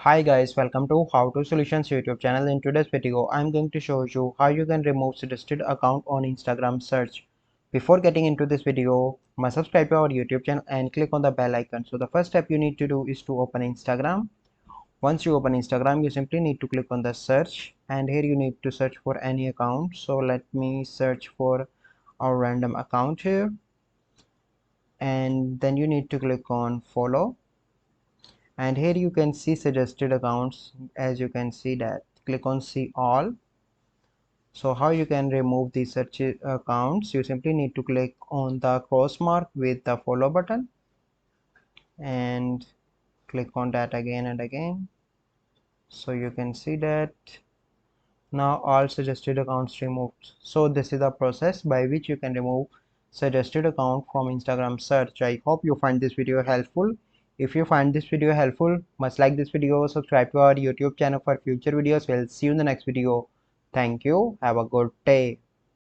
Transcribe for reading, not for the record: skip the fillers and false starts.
Hi guys, welcome to How to Solutions YouTube channel. In today's video, I'm going to show you how you can remove suggested account on Instagram search. Before getting into this video, must subscribe to our YouTube channel and click on the bell icon. So the first step you need to do is to open Instagram. Once you open Instagram, you simply need to click on the search, and here you need to search for any account. So let me search for a random account here, and then you need to click on follow, and here you can see suggested accounts. As you can see that, click on see all. So how you can remove the search accounts, you simply need to click on the cross mark with the follow button and click on that again and again. So you can see that now all suggested accounts removed. So this is the process by which you can remove suggested account from Instagram search. I hope you find this video helpful. If you find this video helpful, must like this video, subscribe to our YouTube channel for future videos. We'll see you in the next video. Thank you. Have a good day.